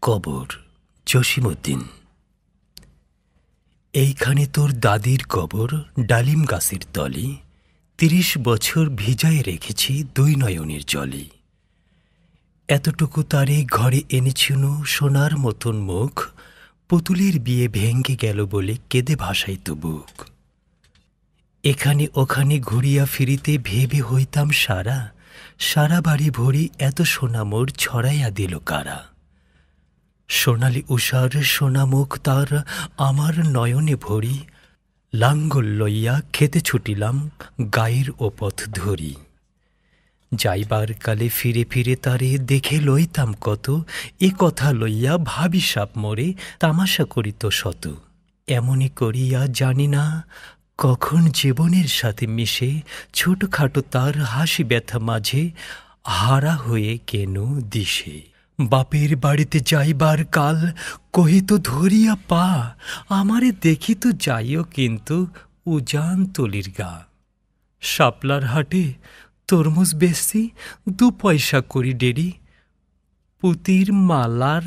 কবর জসিমউদ্দিন। এইখানে তোর দাদির কবর ডালিম গাছের তলে, ৩০ বছর ভিজায় রেখেছি দুই নয়নের জলে। এতটুকু তারে ঘরে এনেছিল সোনার মতন মুখ, পুতুলের বিয়ে ভেঙ্গে গেল বলে কেঁদে ভাসাইত বুক। এখানে ওখানে ঘুরিয়া ফিরিতে ভেবে হইতাম সারা, সারা বাড়ি ভরি এত সোনা মোর ছড়াইয়া দিল কারা। সোনালি উষার সোনামুখ তার আমার নয়নে ভরি, লাঙ্গল লইয়া খেতে ছুটিলাম গায়ের ওপথ ধরি। যাইবার কালে ফিরে ফিরে তারে দেখে লইতাম কত, এ কথা লইয়া ভাবি সাপ মোরে তামাশা করিত শত। এমনি করিয়া জানি না কখন জীবনের সাথে মিশে ছোটখাটো তার হাসি ব্যথা মাঝে হারা হয়ে কেন দিশে। বাপের বাড়িতে যাইবার কাল কহিত ধরিয়া পা, আমারে দেখিত যাইও কিন্তু উজান তলির গা। শাপলার হাটে তরমুজ বেচছি ২ পয়সা করি ডেরি, পুতির মালার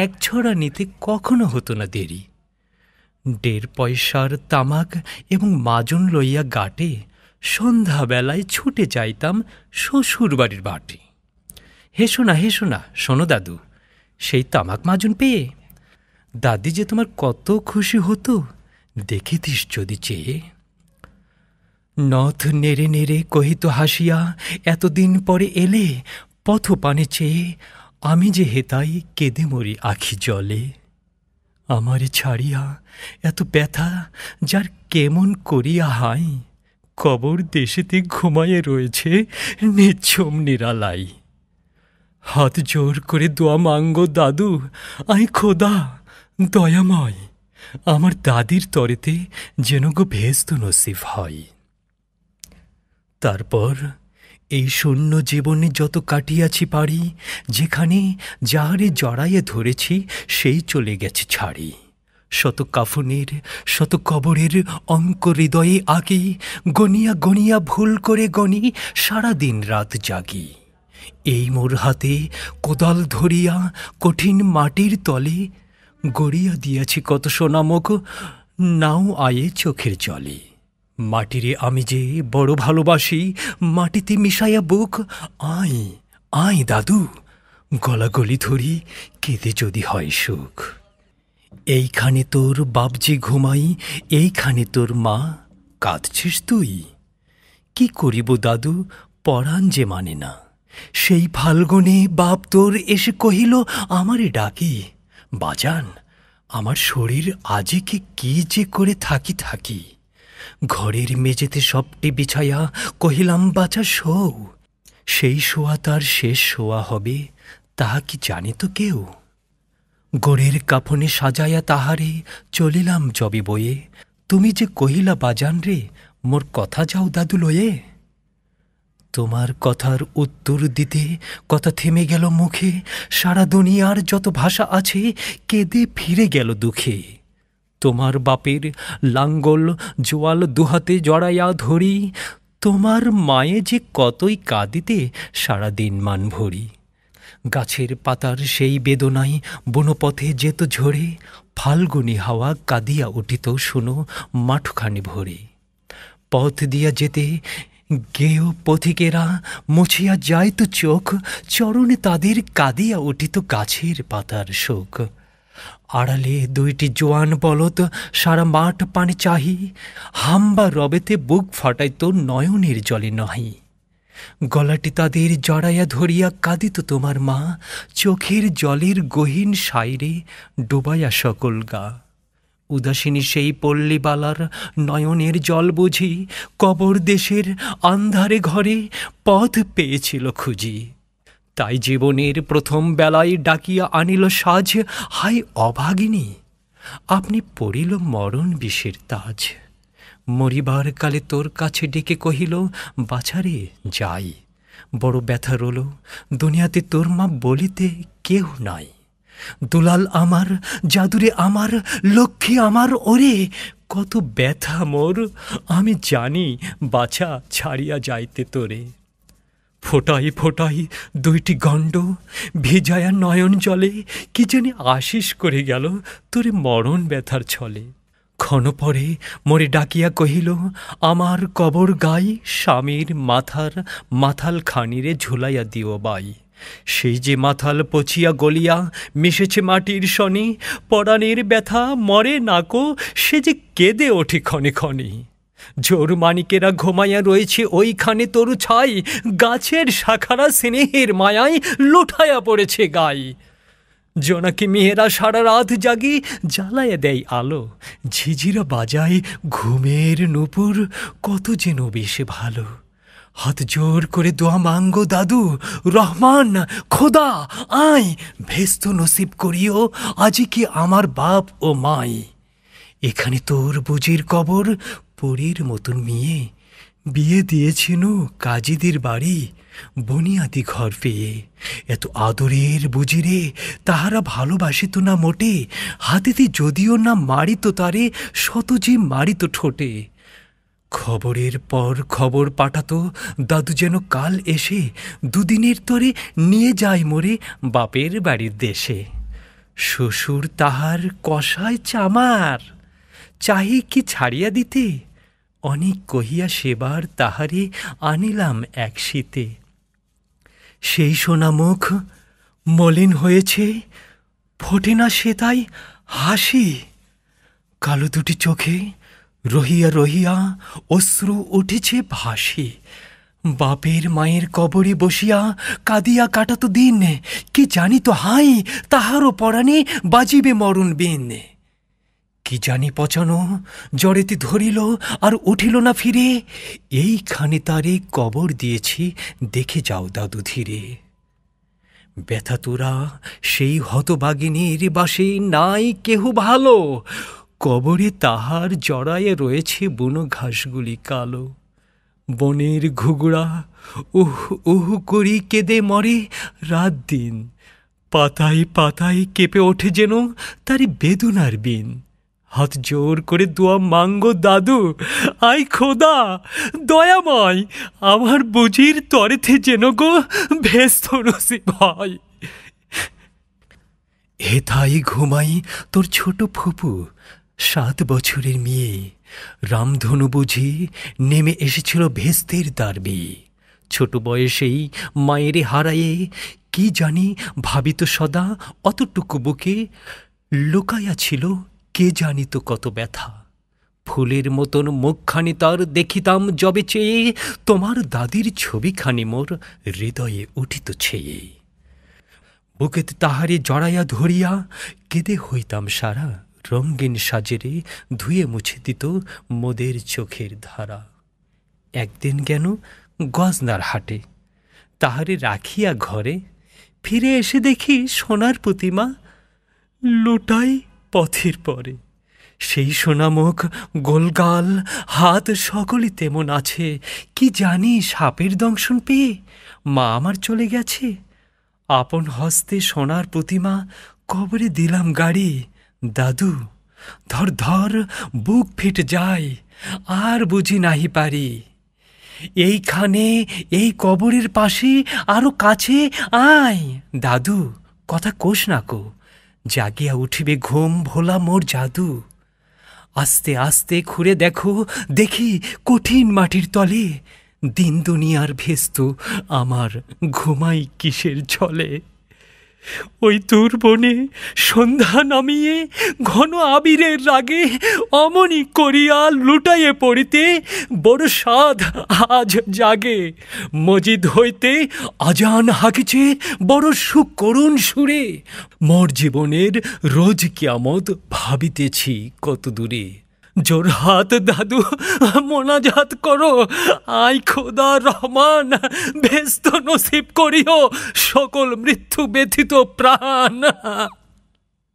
১ ছড়া নিতে কখনো হতো না দেরি। ১.৫ পয়সার তামাক এবং মাজন লইয়া গাটে, সন্ধ্যাবেলায় ছুটে যাইতাম শ্বশুর বাড়ির বাটে। হেসো না শোনো দাদু, সেই তামাক মাজন পেয়ে দাদি যে তোমার কত খুশি হতো, দেখেতিস যদি চেয়ে। নথ নেড়ে নেড়ে কহিত হাসিয়া, এতদিন পরে এলে পথ পানে চেয়ে, আমি যে হেতাই কেঁদে মরি আখি জলে। আমারে ছাড়িয়া এত ব্যথা যার কেমন করিয়া হাই, কবর দেশেতে ঘুমায়ে রয়েছে নিঝুম নিরালাই। হাত জোর করে দোয়া মাঙ্গো দাদু, আই খোদা দয়াময়, আমার দাদির তরেতে যেন গো ভেস্ত নসিব হয়। তারপর এই শূন্য জীবনে যত কাটিয়াছি পারি, যেখানে যাহারে জড়াইয়ে ধরেছি সেই চলে গেছে ছাড়ি। শত কাফনের শত কবরের অঙ্ক হৃদয়ে আঁকি, গনিয়া গনিয়া ভুল করে গনি সারাদিন রাত জাগি। এই মোর হাতে কোদাল ধরিয়া কঠিন মাটির তলে, গড়িয়া দিয়াছি কত সোনামুখ নাও আয়ে চোখের জলে। মাটিরে আমি যে বড় ভালোবাসি, মাটিতে মিশাইয়া বুক, আয় আয় দাদু, গলাগলি ধরি কেঁদে যদি হয় সুখ। এইখানে তোর বাপজি ঘুমাই, এইখানে তোর মা, কাঁদছিস তুই? কি করিব দাদু, পরাণ যে মানে না। সেই ফাল্গুনে বাপ তোর এসে কহিল আমারে ডাকি, বাজান আমার শরীর আজিকে কি যে করে থাকি। ঘরের মেঝেতে সবটি বিছাইয়া কহিলাম বাছা শোও। সেই শোয়া তার শেষ শোয়া হবে, তাহা কি জানে তো কেউ? গোড়ের কাফনে সাজাইয়া তাহারে চলিলাম জবে বয়ে, তুমি যে কহিলা বাজান রে মোর কথা যাও দাদু লয়ে। তোমার কথার উত্তর দিতে কথা থেমে গেল মুখে, সারা দুনিয়ার যত ভাষা আছে কেঁদে ফিরে গেল দুঃখে। তোমার বাপের লাঙ্গল জোয়াল দুহাতে জড়াইয়া ধরি, তোমার মায়ে যে কতই কাঁদিতে সারাদিন মান ভরি। গাছের পাতার সেই বেদনায় বনপথে যেত ঝরে, ফাল্গুনি হাওয়া কাঁদিয়া উঠিত শুনো মাঠখানি ভরে। পথ দিয়া যেতে গেয় পথিকেরা মুছিয়া যাইত চোখ, চরণে তাদের কাঁদিয়া উঠিত গাছের পাতার শোক। আড়ালে ২টি জোয়ান বলদ সারা মাঠ পানে চাহি, হাম্বা রবেতে বুক ফাটাইত নয়নের জলে নহি। গলাটি তাদের জড়াইয়া ধরিয়া কাঁদিত তোমার মা, চোখের জলের গহীন সাইরে ডুবাইয়া সকল গা। উদাসিনী সেই পল্লীবালার নয়নের জল বুঝি, কবর দেশের আন্ধারে ঘরে পথ পেয়েছিল খুঁজি। তাই জীবনের প্রথম বেলায় ডাকিয়া আনিল সাজ, হায় অভাগিনী আপনি পড়িল মরণ বিষের তাজ। মরিবার কালে তোর কাছে ডেকে কহিল বাছারে যাই, বড় ব্যথা রোল দুনিয়াতে তোর মা বলিতে কেউ নাই। দুলাল আমার, জাদুরে আমার, লক্ষ্মী আমার, ওরে কত ব্যথা মোর, আমি জানি বাছা ছাড়িয়া যাইতে তোরে। ফোটাই ফোটাই দুইটি গণ্ড ভিজায়া নয়ন জলে কি জানি আশিস করে গেল তোরে মরণ ব্যথার ছলে। ক্ষণ পরে মোরে ডাকিয়া কহিল, আমার কবর গাই স্বামীর মাথার মাথাল খানিরে ঝুলাইয়া দিও বাই। সেই যে মাথাল পচিয়া গলিয়া মিশেছে মাটির সনে, পরাণের ব্যথা মরে নাকো সে যে কেঁদে ওঠে ক্ষণে ক্ষণে। জোর মানিকেরা ঘুমাইয়া রয়েছে ওইখানে তরু ছাই, গাছের শাখারা স্নেহের মায়ায় লুঠাইয়া পড়েছে গাই। জোনাকি মেয়েরা সারা রাত জাগি জ্বালাইয়া দেয় আলো, ঝিঝিরা বাজায় ঘুমের নূপুর কত যেন বেশে ভালো। হাত জোর করে দোয়া মাঙ্গো দাদু, রহমান খোদা আয় ভেস্ত নসিব করিও আজি কি আমার বাপ ও মাই। এখানে তোর বুঝির কবর পরীর মতন মেয়ে, বিয়ে দিয়েছিল কাজীদের বাড়ি বনিয়াদি ঘর পেয়ে। এত আদরের বুঝিরে তাহারা ভালোবাসিত না মোটে, হাতেতে যদিও না মারিত তারে শত যে মারিত ঠোঁটে। খবরের পর খবর পাঠাতো দাদু যেন কাল এসে দুদিনের তরে নিয়ে যায় মোরে বাপের বাড়ির দেশে। শ্বশুর তাহার কষায় চামার, চাহি কি ছাড়িয়া দিতে, অনেক কহিয়া সেবার তাহারে আনিলাম এক শীতে। সেই সোনা মুখ মলিন হয়েছে, ফোটে না সে তাই হাসি। কালো দুটি চোখে রহিয়া রহিয়া অশ্রু উঠেছে ভাসি। বাপের মায়ের কবরে বসিয়া কাঁদিয়া কাটাতো দিন, কি জানি তো হাই তাহারও পরাণে বাজিবে মরণ বিন। কি জানি পচানো জড়েতে ধরিল আর উঠিল না ফিরে, এইখানে তারে কবর দিয়েছি দেখে যাও দাদু ধীরে। ব্যথা তোরা সেই হতভাগিনীর বাসে নাই কেহ ভালো, কবরে তাহার জড়ায়ে রয়েছে বুনো ঘাসগুলি কালো। বনের ঘুঘুড়া উহ উহ করি কেঁদে মরে রাত দিন, পাতায় পাতায় কেঁপে ওঠে যেন তারে বেদনার বিন। হাত জোর করে দোয়া মাঙ্গো দাদু, আই খোদা দয়াময় আমার বুঝির তরেতে যেন গো ভেস্ত নসিব হয়। হেথাই ঘুমাই তোর ছোট ফুপু 7 বছরের মেয়ে, রামধনু বুঝি নেমে এসেছিল ভেস্তের দারবে। ছোট বয়সেই মায়েরে হারায়ে কি জানি ভাবিত সদা অতটুকু বুকে লুকাইয়া ছিল কে জানিত কত ব্যথা। ফুলের মতন মুখখানি তার দেখিতাম যবে চেয়ে, তোমার দাদির ছবিখানি মোর হৃদয়ে উঠিত ছেয়ে। বুকেতে তাহারে জড়াইয়া ধরিয়া কেঁদে হইতাম সারা, রঙ্গিন সাজেরে ধুয়ে মুছে দিত মোদের চোখের ধারা। একদিন গেল গজনার হাটে, তাহারে রাখিয়া ঘরে, ফিরে এসে দেখি সোনার প্রতিমা লুটাই পথের পরে। সেই সোনামুখ গোলগাল হাত সকলই তেমন আছে, কি জানি সাপের দংশন পেয়ে মা আমার চলে গেছে। আপন হস্তে সোনার প্রতিমা কবরে দিলাম গাড়ি, দাদু ধর ধর বুক ফেটে যায় আর বুঝি নাহি পারি। এইখানে এই কবরের পাশে আরো কাছে আয় দাদু, কথা কোষ না কো, জাগিয়া উঠিবে ঘুম ভোলা মোর জাদু। আস্তে আস্তে ঘুরে দেখো দেখি কঠিন মাটির তলে, দিন দুনিয়ার ভেস্ত আমার ঘুমাই কিসের ছলে। ওই তোর বনে সন্ধ্যা নামিয়ে ঘন আবিরের রাগে অমনি করিয়া লুটাইয়ে পড়িতে বড় সাধ আজ জাগে। মজিদ হইতে আজান হাকিছে বড় সুখ করুণ সুরে, মোর জীবনের রোজ কিয়ামত ভাবিতেছি কত দূরে। জোর হাত দাদু মোনাজাত করো, আই খোদা রহমান ভেস্ত নসিব করিও সকল মৃত্যু ব্যথিত প্রাণ।